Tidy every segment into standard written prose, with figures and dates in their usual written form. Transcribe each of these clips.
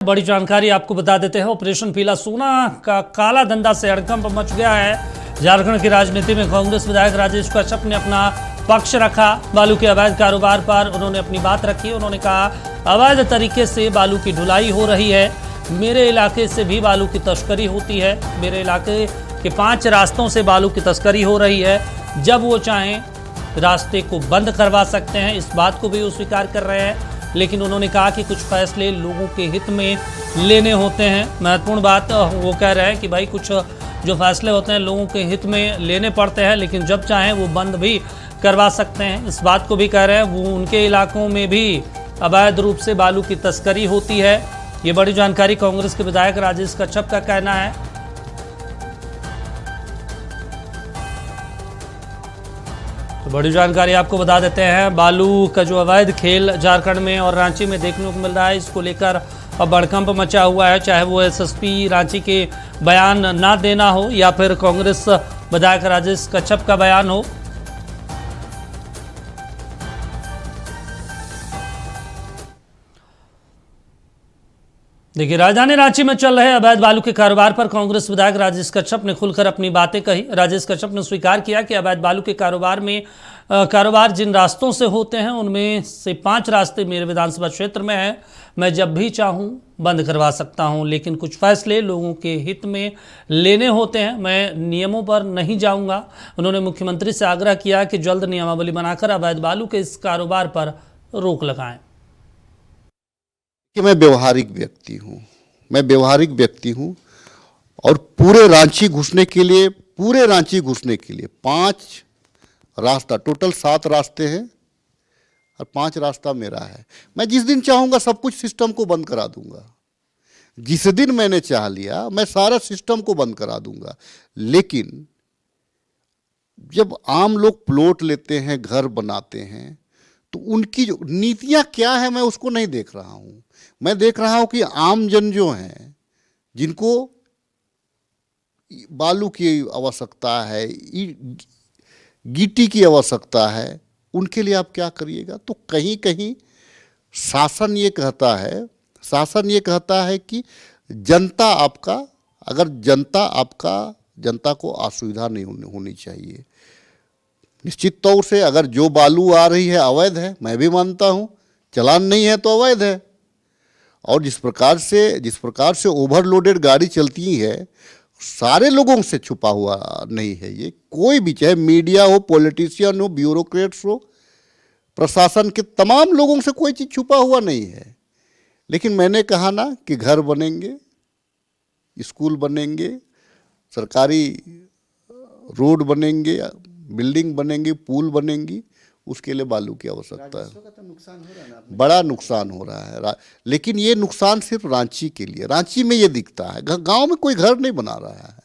बड़ी जानकारी आपको बता देते हैं। ऑपरेशन पीला सोना का काला धंधा से हड़कंप मच गया है। झारखंड की राजनीति में कांग्रेस विधायक राजेश कश्यप ने अपना पक्ष रखा। बालू के अवैध कारोबार पर उन्होंने अपनी बात रखी। उन्होंने कहा, अवैध तरीके से बालू की ढुलाई हो रही है। मेरे इलाके से भी बालू की तस्करी होती है। मेरे इलाके के 5 रास्तों से बालू की तस्करी हो रही है। जब वो चाहें रास्ते को बंद करवा सकते हैं। इस बात को भी वो स्वीकार कर रहे हैं। लेकिन उन्होंने कहा कि कुछ फैसले लोगों के हित में लेने होते हैं। महत्वपूर्ण बात वो कह रहे हैं कि भाई कुछ जो फैसले होते हैं लोगों के हित में लेने पड़ते हैं, लेकिन जब चाहें वो बंद भी करवा सकते हैं। इस बात को भी कह रहे हैं। वो उनके इलाकों में भी अवैध रूप से बालू की तस्करी होती है। ये बड़ी जानकारी कांग्रेस के विधायक राजेश कश्यप का कहना है। तो बड़ी जानकारी आपको बता देते हैं। बालू का जो अवैध खेल झारखंड में और रांची में देखने को मिल रहा है, इसको लेकर अब भड़कंप मचा हुआ है। चाहे वो एसएसपी रांची के बयान ना देना हो या फिर कांग्रेस विधायक राजेश कश्यप का बयान हो। देखिए, राजधानी रांची में चल रहे अवैध बालू के कारोबार पर कांग्रेस विधायक राजेश कश्यप ने खुलकर अपनी बातें कही। राजेश कश्यप ने स्वीकार किया कि अवैध बालू के कारोबार जिन रास्तों से होते हैं उनमें से 5 रास्ते मेरे विधानसभा क्षेत्र में हैं। मैं जब भी चाहूं बंद करवा सकता हूं, लेकिन कुछ फैसले लोगों के हित में लेने होते हैं। मैं नियमों पर नहीं जाऊंगा। उन्होंने मुख्यमंत्री से आग्रह किया कि जल्द नियमावली बनाकर अवैध बालू के इस कारोबार पर रोक लगाएं। कि मैं व्यवहारिक व्यक्ति हूँ और पूरे रांची घुसने के लिए 5 रास्ता, टोटल 7 रास्ते हैं और 5 रास्ता मेरा है। मैं जिस दिन चाहूँगा सब कुछ सिस्टम को बंद करा दूंगा। जिस दिन मैंने चाह लिया मैं सारा सिस्टम को बंद करा दूंगा। लेकिन जब आम लोग प्लॉट लेते हैं, घर बनाते हैं, तो उनकी जो नीतियाँ क्या है मैं उसको नहीं देख रहा हूँ। मैं देख रहा हूँ कि आम जन जो हैं, जिनको बालू की आवश्यकता है, गिट्टी की आवश्यकता है, उनके लिए आप क्या करिएगा। तो कहीं कहीं शासन ये कहता है कि जनता को असुविधा नहीं होनी चाहिए। निश्चित तौर से अगर जो बालू आ रही है अवैध है, मैं भी मानता हूँ। चालान नहीं है तो अवैध है। और जिस प्रकार से ओवरलोडेड गाड़ी चलती है, सारे लोगों से छुपा हुआ नहीं है ये। कोई भी, चाहे मीडिया हो, पॉलिटिशियन हो, ब्यूरोक्रेट्स हो, प्रशासन के तमाम लोगों से कोई चीज़ छुपा हुआ नहीं है। लेकिन मैंने कहा ना कि घर बनेंगे, स्कूल बनेंगे, सरकारी रोड बनेंगे, बिल्डिंग बनेंगी, पुल बनेंगी, उसके लिए बालू की आवश्यकता है। तो नुकसान हो रहा है ना, बड़ा नुकसान हो रहा है। लेकिन ये नुकसान सिर्फ रांची के लिए, रांची में ये दिखता है। गांव में कोई घर नहीं बना रहा है।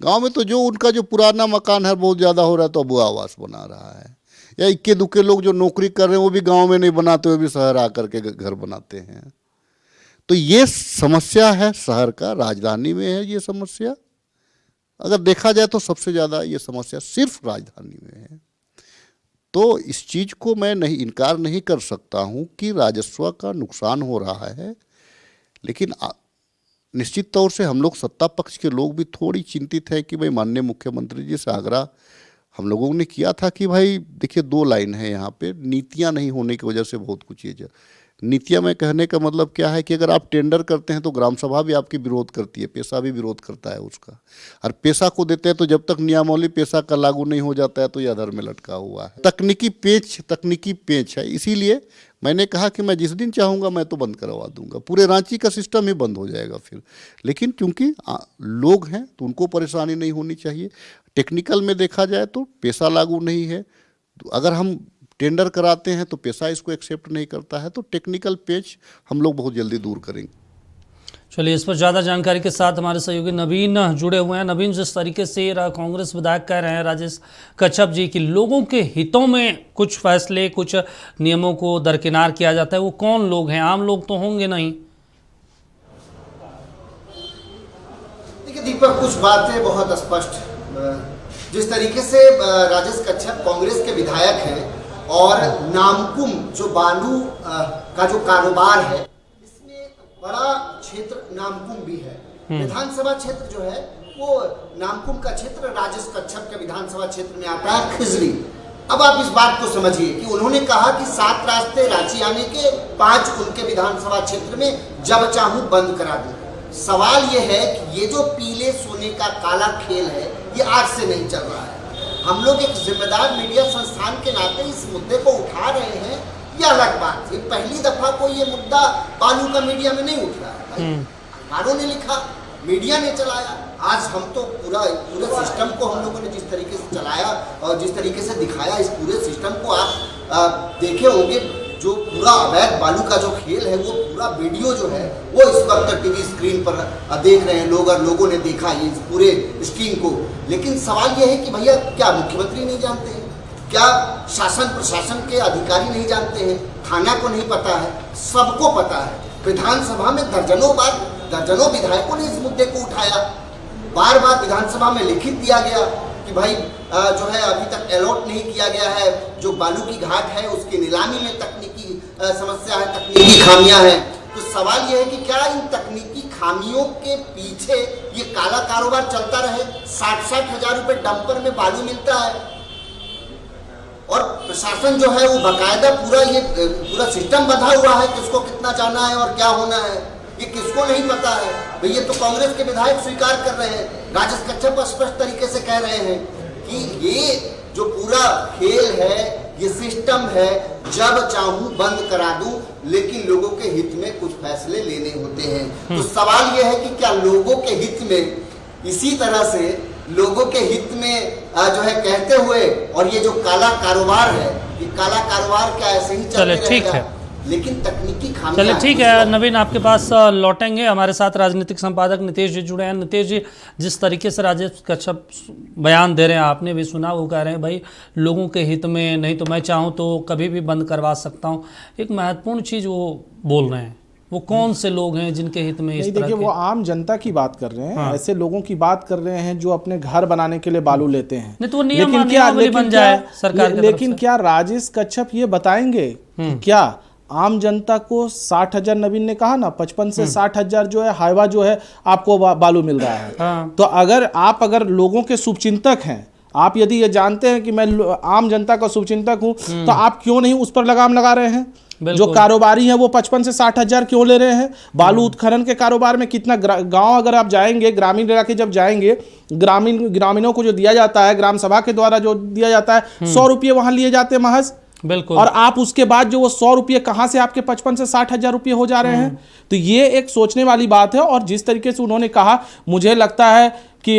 गांव में तो जो उनका जो पुराना मकान है बहुत ज़्यादा हो रहा है तो अब वो आवास बना रहा है। या इक्के दुक्के लोग जो नौकरी कर रहे हैं वो भी गाँव में नहीं बनाते, वो भी शहर आकर के घर बनाते हैं। तो ये समस्या है शहर का, राजधानी में है ये समस्या। अगर देखा जाए तो सबसे ज़्यादा ये समस्या सिर्फ राजधानी में है। तो इस चीज़ को मैं इनकार नहीं कर सकता हूँ कि राजस्व का नुकसान हो रहा है। लेकिन निश्चित तौर से हम लोग सत्ता पक्ष के लोग भी थोड़ी चिंतित हैं कि भाई माननीय मुख्यमंत्री जी से आग्रह हम लोगों ने किया था कि भाई देखिए 2 लाइन है यहाँ पे, नीतियाँ नहीं होने की वजह से बहुत कुछ चीज़ है। नीतियाँ में कहने का मतलब क्या है कि अगर आप टेंडर करते हैं तो ग्राम सभा भी आपकी विरोध करती है, पेशा भी विरोध करता है उसका। और पेशा को देते हैं तो जब तक नियमावली पेशा का लागू नहीं हो जाता है तो यह अधर में लटका हुआ है। तकनीकी पेच है। इसीलिए मैंने कहा कि मैं जिस दिन चाहूँगा मैं तो बंद करवा दूंगा। पूरे रांची का सिस्टम ही बंद हो जाएगा फिर। लेकिन क्योंकि लोग हैं तो उनको परेशानी नहीं होनी चाहिए। टेक्निकल में देखा जाए तो पेशा लागू नहीं है। तो अगर हम टेंडर कराते हैं तो पैसा इसको एक्सेप्ट नहीं करता है। तो टेक्निकल पेज हम लोग बहुत जल्दी दूर करेंगे। चलिए, इस पर ज़्यादा जानकारी के साथ हमारे सहयोगी नवीन जुड़े हुए हैं। नवीन, जिस तरीके से कांग्रेस विधायक कह रहे हैं राजेश कश्यप जी कि लोगों के हितों में कुछ फैसले, कुछ नियमों को दरकिनार किया जाता है, वो कौन लोग हैं? आम लोग तो होंगे नहीं। देखिए दीपक, कुछ बातें बहुत स्पष्ट। जिस तरीके से राजेश कश्यप कांग्रेस के विधायक हैं और नामकुम जो बालू का जो कारोबार है, इसमें बड़ा क्षेत्र नामकुम भी है। विधानसभा क्षेत्र जो है वो नामकुम का क्षेत्र राजेश कच्छप के विधानसभा क्षेत्र में आता है, खिजरी। अब आप इस बात को समझिए कि उन्होंने कहा कि 7 रास्ते रांची आने के, 5 उनके विधानसभा क्षेत्र में जब चाहूं बंद करा दूं। सवाल ये है कि ये जो पीले सोने का काला खेल है ये आज से नहीं चल रहा है। हम लोग एक जिम्मेदार मीडिया संस्थान के नाते इस मुद्दे को उठा रहे हैं, ये अलग बात है। पहली दफा कोई ये मुद्दा बालू का मीडिया में नहीं उठ रहा है, अखबारों ने लिखा, मीडिया ने चलाया। आज हम तो पूरे सिस्टम को हम लोगों ने जिस तरीके से चलाया और जिस तरीके से दिखाया, इस पूरे सिस्टम को आप देखे होंगे। जो पूरा अवैध बालू का जो खेल है वो पूरा वीडियो जो है वो इस वक्त टीवी स्क्रीन पर देख रहे हैं लोग, और लोगों ने देखा ये इस पूरे स्ट्रीम को। लेकिन सवाल ये है कि भैया क्या मुख्यमंत्री नहीं जानते हैं? क्या शासन प्रशासन के अधिकारी नहीं जानते हैं? थाना को नहीं पता है? सबको पता है। विधानसभा में दर्जनों विधायकों ने इस मुद्दे को उठाया, बार बार विधानसभा में लिखित दिया गया कि भाई जो है अभी तक अलॉट नहीं किया गया है, जो बालू की घाट है उसकी नीलामी में तकनीकी समस्या है, तकनीकी खामियां हैं। तो सवाल यह है कि क्या इन तकनीकी खामियों के पीछे ये काला कारोबार चलता रहे? 60-60 हजार रुपए डंपर में बालू मिलता है और प्रशासन जो है वो बाकायदा पूरा सिस्टम बंधा हुआ है, किसको कितना जाना है और क्या होना है ये किसको नहीं पता है। भाई ये तो कांग्रेस के विधायक स्वीकार कर रहे हैं, राजेश कच्छप स्पष्ट तरीके से कह रहे हैं कि ये जो पूरा खेल है, ये सिस्टम है, जब चाहूं बंद करा दूं, लेकिन लोगों के हित में कुछ फैसले लेने होते हैं। तो सवाल यह है कि क्या लोगों के हित में इसी तरह से लोगों के हित में जो है कहते हुए, और ये जो काला कारोबार है, ये काला कारोबार क्या ऐसे ही चलते रहेगा? लेकिन तकनीकी खामियां। चलिए ठीक है नवीन, आपके पास लौटेंगे। हमारे साथ राजनीतिक संपादक नितेश जी जुड़े हैं। नितेश जी, जिस तरीके से राजेश कच्छप बयान दे रहे हैं, आपने भी सुना, वो कह रहे हैं भाई लोगों के हित में नहीं तो मैं चाहूँ तो कभी भी बंद करवा सकता हूँ। एक महत्वपूर्ण चीज़ वो बोल रहे हैं, वो कौन से लोग हैं जिनके हित में इस तरह देखिए, वो आम जनता की बात कर रहे हैं। हाँ। ऐसे लोगों की बात कर रहे हैं जो अपने घर बनाने के लिए बालू लेते हैं। नहीं तो नियम बन जाए सरकार की। लेकिन क्या राजेश कच्छप ये बताएंगे कि क्या आम जनता को 60,000, नवीन ने कहा ना 55 से 60,000 जो है हाईवा जो है आपको बालू मिल रहा है। हाँ। तो अगर लोगों के शुभचिंतक हैं, आप यदि ये जानते हैं कि मैं आम जनता का शुभचिंतक हूं, तो आप क्यों नहीं उस पर लगाम लगा रहे हैं? जो कारोबारी है वो 55 से 60,000 क्यों ले रहे हैं? बालू उत्खनन के कारोबार में कितना गांव अगर आप जाएंगे, ग्रामीण इलाके जब जाएंगे, ग्रामीणों को जो दिया जाता है, ग्राम सभा के द्वारा जो दिया जाता है, 100 रुपये वहां लिए जाते हैं महज। बिल्कुल। और आप उसके बाद जो वो 100 रुपये कहां से आपके 55 से 60,000 रुपये हो जा रहे हैं? तो ये एक सोचने वाली बात है। और जिस तरीके से उन्होंने कहा, मुझे लगता है कि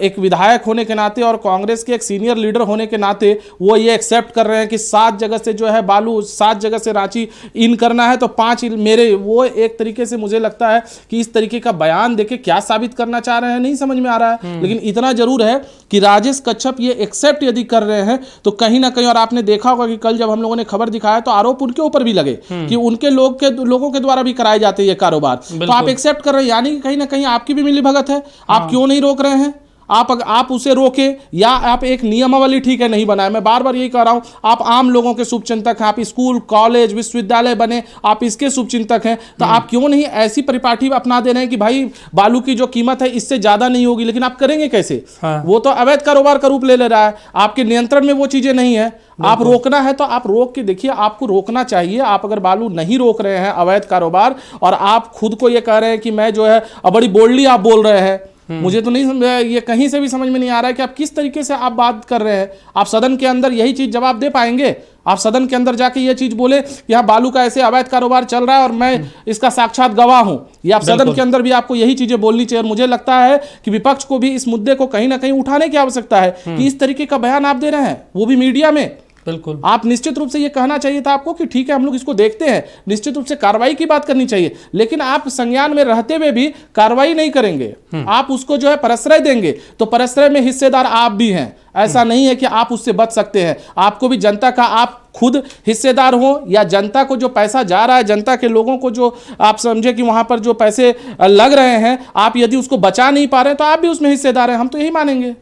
एक विधायक होने के नाते और कांग्रेस के एक सीनियर लीडर होने के नाते वो ये एक्सेप्ट कर रहे हैं कि 7 जगह से जो है बालू, 7 जगह से रांची इन करना है तो 5 मेरे, वो एक तरीके से मुझे लगता है कि इस तरीके का बयान देके क्या साबित करना चाह रहे हैं नहीं समझ में आ रहा है। लेकिन इतना जरूर है कि राजेश कच्छप ये एक्सेप्ट यदि कर रहे हैं तो कहीं ना कहीं, और आपने देखा होगा कि कल जब हम लोगों ने खबर दिखाया तो आरोप उनके ऊपर भी लगे कि उनके लोगों के द्वारा भी कराए जाते हैं ये कारोबार। तो आप एक्सेप्ट कर रहे हैं, यानी कि कहीं ना कहीं आपकी भी मिलीभगत है। आप क्यों नहीं रोक रहे हैं? आप उसे रोके, या आप एक नियमावली ठीक है नहीं बनाए। मैं बार बार यही कह रहा हूं, आप आम लोगों के शुभचिंतक हैं, आप स्कूल कॉलेज विश्वविद्यालय बने, आप इसके शुभचिंतक हैं, तो आप क्यों नहीं ऐसी परिपाटी अपना दे रहे हैं कि भाई बालू की जो कीमत है इससे ज्यादा नहीं होगी? लेकिन आप करेंगे कैसे? हाँ। वो तो अवैध कारोबार का रूप ले रहा है, आपके नियंत्रण में वो चीजें नहीं है। आप रोकना है तो आप रोक के देखिए, आपको रोकना चाहिए। आप अगर बालू नहीं रोक रहे हैं अवैध कारोबार, और आप खुद को ये कह रहे हैं कि मैं जो है बड़ी बोल्डली आप बोल रहे हैं, मुझे तो नहीं, ये कहीं से भी समझ में नहीं आ रहा है कि आप किस तरीके से आप बात कर रहे हैं। आप सदन के अंदर यही चीज जवाब दे पाएंगे? आप सदन के अंदर जाके ये चीज बोले कि यहाँ बालू का ऐसे अवैध कारोबार चल रहा है और मैं इसका साक्षात गवाह हूं? या आप सदन के अंदर भी आपको यही चीजें बोलनी चाहिए? मुझे लगता है कि विपक्ष को भी इस मुद्दे को कहीं ना कहीं उठाने की आवश्यकता है कि इस तरीके का बयान आप दे रहे हैं, वो भी मीडिया में। बिल्कुल, आप निश्चित रूप से ये कहना चाहिए था आपको कि ठीक है हम लोग इसको देखते हैं, निश्चित रूप से कार्रवाई की बात करनी चाहिए। लेकिन आप संज्ञान में रहते हुए भी कार्रवाई नहीं करेंगे, आप उसको जो है प्रश्रय देंगे, तो प्रश्रय में हिस्सेदार आप भी हैं। ऐसा नहीं है कि आप उससे बच सकते हैं, आपको भी जनता का, आप खुद हिस्सेदार हो या जनता को जो पैसा जा रहा है, जनता के लोगों को जो आप समझे कि वहां पर जो पैसे लग रहे हैं, आप यदि उसको बचा नहीं पा रहे हैं तो आप भी उसमें हिस्सेदार हैं। हम तो यही मानेंगे।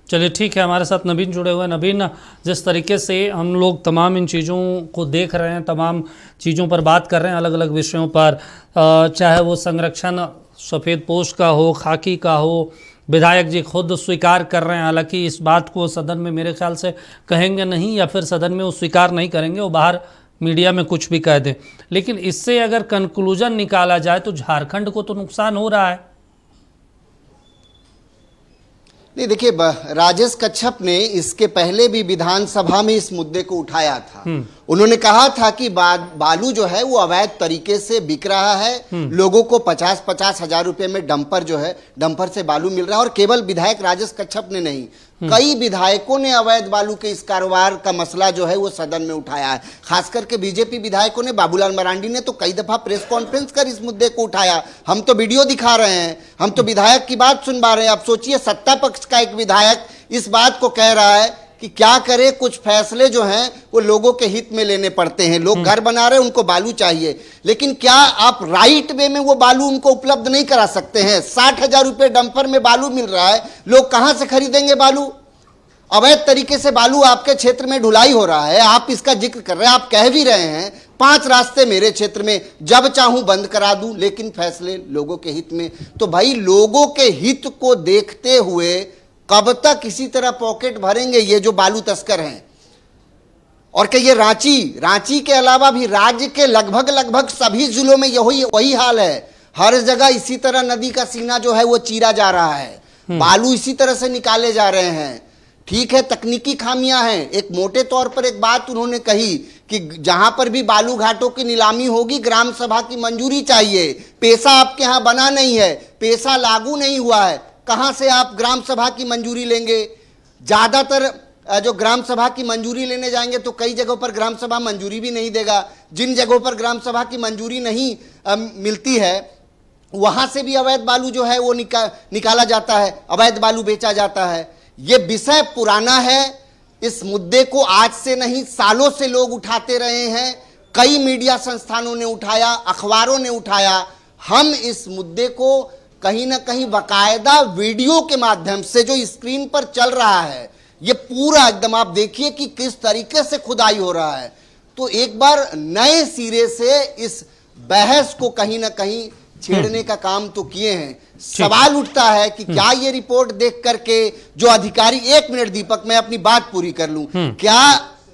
चलिए ठीक है, हमारे साथ नवीन जुड़े हुए हैं। नवीन, जिस तरीके से हम लोग तमाम इन चीज़ों को देख रहे हैं, तमाम चीज़ों पर बात कर रहे हैं, अलग अलग विषयों पर, चाहे वो संरक्षण सफ़ेद पोस्ट का हो, खाकी का हो, विधायक जी खुद स्वीकार कर रहे हैं। हालांकि इस बात को सदन में मेरे ख्याल से कहेंगे नहीं, या फिर सदन में वो स्वीकार नहीं करेंगे, वो बाहर मीडिया में कुछ भी कह दें। लेकिन इससे अगर कंक्लूजन निकाला जाए तो झारखंड को तो नुकसान हो रहा है। नहीं, देखिए, राजेश कच्छप ने इसके पहले भी विधानसभा में इस मुद्दे को उठाया था। उन्होंने कहा था कि बालू जो है वो अवैध तरीके से बिक रहा है, लोगों को 50-50 हजार रुपए में डंपर से बालू मिल रहा है। और केवल विधायक राजेश कच्छप ने नहीं, कई विधायकों ने अवैध बालू के इस कारोबार का मसला जो है वो सदन में उठाया है। खास करके बीजेपी विधायकों ने, बाबूलाल मरांडी ने तो कई दफा प्रेस कॉन्फ्रेंस कर इस मुद्दे को उठाया। हम तो वीडियो दिखा रहे हैं, हम तो विधायक की बात सुनवा रहे हैं। अब सोचिए, सत्ता पक्ष का एक विधायक इस बात को कह रहा है कि क्या करे, कुछ फैसले जो हैं वो लोगों के हित में लेने पड़ते हैं। लोग घर बना रहे हैं, उनको बालू चाहिए, लेकिन क्या आप राइट वे में वो बालू उनको उपलब्ध नहीं करा सकते हैं? 60,000 रुपये डंपर में बालू मिल रहा है, लोग कहां से खरीदेंगे बालू? अवैध तरीके से बालू आपके क्षेत्र में ढुलाई हो रहा है, आप इसका जिक्र कर रहे हैं, आप कह भी रहे हैं 5 रास्ते मेरे क्षेत्र में, जब चाहूं बंद करा दूं, लेकिन फैसले लोगों के हित में। तो भाई, लोगों के हित को देखते हुए कब तक इसी तरह पॉकेट भरेंगे ये जो बालू तस्कर हैं? और कि ये रांची के अलावा भी राज्य के लगभग सभी जिलों में वही हाल है। हर जगह इसी तरह नदी का सीना जो है वो चीरा जा रहा है, बालू इसी तरह से निकाले जा रहे हैं। ठीक है, तकनीकी खामियां हैं। एक मोटे तौर पर एक बात उन्होंने कही कि जहां पर भी बालू घाटों की नीलामी होगी, ग्राम सभा की मंजूरी चाहिए। पेशा आपके यहां बना नहीं है, पेशा लागू नहीं हुआ है, कहां से आप ग्राम सभा की मंजूरी लेंगे? ज्यादातर जो ग्राम सभा की मंजूरी लेने जाएंगे तो कई जगहों पर ग्राम सभा मंजूरी भी नहीं देगा। जिन जगहों पर ग्राम सभा की मंजूरी नहीं मिलती है, वहां से भी अवैध बालू जो है वो निकाला जाता है, अवैध बालू बेचा जाता है। ये विषय पुराना है, इस मुद्दे को आज से नहीं, सालों से लोग उठाते रहे हैं। कई मीडिया संस्थानों ने उठाया, अखबारों ने उठाया। हम इस मुद्दे को कहीं ना कहीं बाकायदा वीडियो के माध्यम से, जो स्क्रीन पर चल रहा है, ये पूरा एकदम आप देखिए कि किस तरीके से खुदाई हो रहा है। तो एक बार नए सिरे से इस बहस को कहीं ना कहीं छेड़ने का काम तो किए हैं। सवाल उठता है कि क्या ये रिपोर्ट देख करके जो अधिकारी, 1 मिनट दीपक, मैं अपनी बात पूरी कर लूं, क्या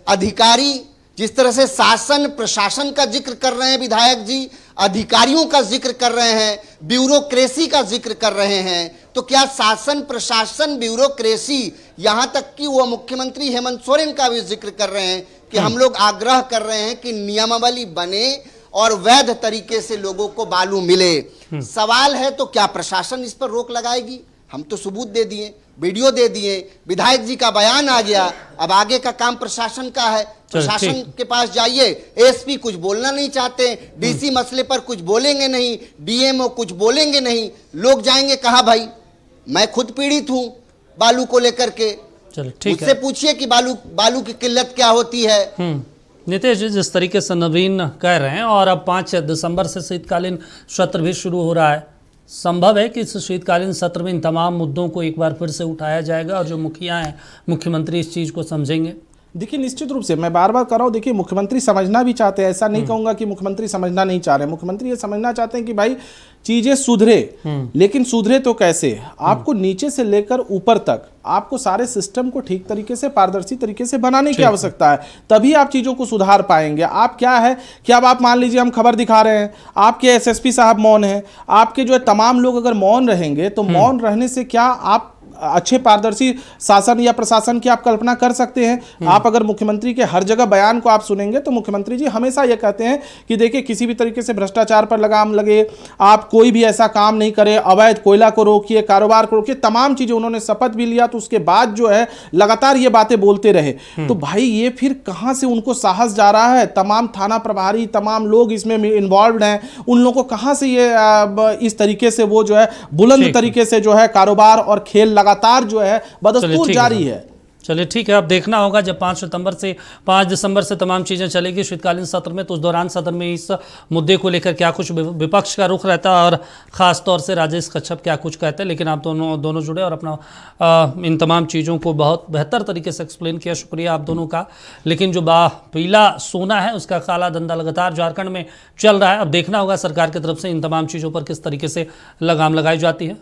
अधिकारी जिस तरह से शासन प्रशासन का जिक्र कर रहे हैं, विधायक जी अधिकारियों का जिक्र कर रहे हैं, ब्यूरोक्रेसी का जिक्र कर रहे हैं, तो क्या शासन प्रशासन ब्यूरोक्रेसी, यहां तक कि वो मुख्यमंत्री हेमंत सोरेन का भी जिक्र कर रहे हैं कि हम लोग आग्रह कर रहे हैं कि नियमावली बने और वैध तरीके से लोगों को बालू मिले। सवाल है, तो क्या प्रशासन इस पर रोक लगाएगी? हम तो सबूत दे दिए, वीडियो दे दिए, विधायक जी का बयान आ गया, अब आगे का काम प्रशासन का है। प्रशासन के पास जाइए, एसपी कुछ बोलना नहीं चाहते, डीसी मसले पर कुछ बोलेंगे नहीं, डीएमओ कुछ बोलेंगे नहीं, लोग जाएंगे कहाँ? भाई, मैं खुद पीड़ित हूं बालू को लेकर के, मुझसे पूछिए कि बालू की किल्लत क्या होती है। नीतीश जी, जिस तरीके से नवीन कह रहे हैं, और अब 5 दिसंबर से शीतकालीन सत्र भी शुरू हो रहा है, संभव है कि इस शीतकालीन सत्र में इन तमाम मुद्दों को एक बार फिर से उठाया जाएगा और जो मुखिया हैं, मुख्यमंत्री इस चीज़ को समझेंगे? देखिए, निश्चित रूप से मैं बार बार कर रहा हूँ, देखिए मुख्यमंत्री समझना भी चाहते हैं, ऐसा नहीं कहूँगा कि मुख्यमंत्री समझना नहीं चाह रहे हैं। मुख्यमंत्री ये समझना चाहते हैं कि भाई चीज़ें सुधरे, लेकिन सुधरे तो कैसे? आपको नीचे से लेकर ऊपर तक आपको सारे सिस्टम को ठीक तरीके से, पारदर्शी तरीके से बनाने की आवश्यकता है, तभी आप चीज़ों को सुधार पाएंगे। आप क्या है कि अब आप मान लीजिए हम खबर दिखा रहे हैं, आपके एसएसपी साहब मौन हैं, आपके जो है तमाम लोग अगर मौन रहेंगे तो मौन रहने से क्या आप अच्छे पारदर्शी शासन या प्रशासन की आप कल्पना कर सकते हैं? आप अगर मुख्यमंत्री के हर जगह बयान को आप सुनेंगे तो मुख्यमंत्री जी हमेशा ये कहते हैं कि देखिए, किसी भी तरीके से भ्रष्टाचार पर लगाम लगे, आप कोई भी ऐसा काम नहीं करें, अवैध कोयला को रोकिए, कारोबार को रोकिए, तमाम चीजें उन्होंने शपथ भी लिया। तो उसके बाद जो है लगातार ये बातें बोलते रहे। तो भाई, ये फिर कहां से उनको साहस जा रहा है? तमाम थाना प्रभारी, तमाम लोग इसमें इन्वॉल्व हैं, उन लोगों को कहां से ये इस तरीके से वो जो है बुलंद तरीके से जो है कारोबार और खेल लगातार जो है बदस्तूर जारी है। चलिए ठीक है, अब देखना होगा जब 5 दिसंबर से तमाम चीज़ें चलेगी शीतकालीन सत्र में, तो उस दौरान सदन में इस मुद्दे को लेकर क्या कुछ विपक्ष का रुख रहता है और ख़ास तौर से राजेश कच्छप क्या कुछ कहते हैं। लेकिन आप दोनों जुड़े और अपना इन तमाम चीज़ों को बहुत बेहतर तरीके से एक्सप्लेन किया, शुक्रिया आप दोनों का। लेकिन जो पीला सोना है उसका काला धंधा लगातार झारखंड में चल रहा है। अब देखना होगा सरकार की तरफ से इन तमाम चीज़ों पर किस तरीके से लगाम लगाई जाती है।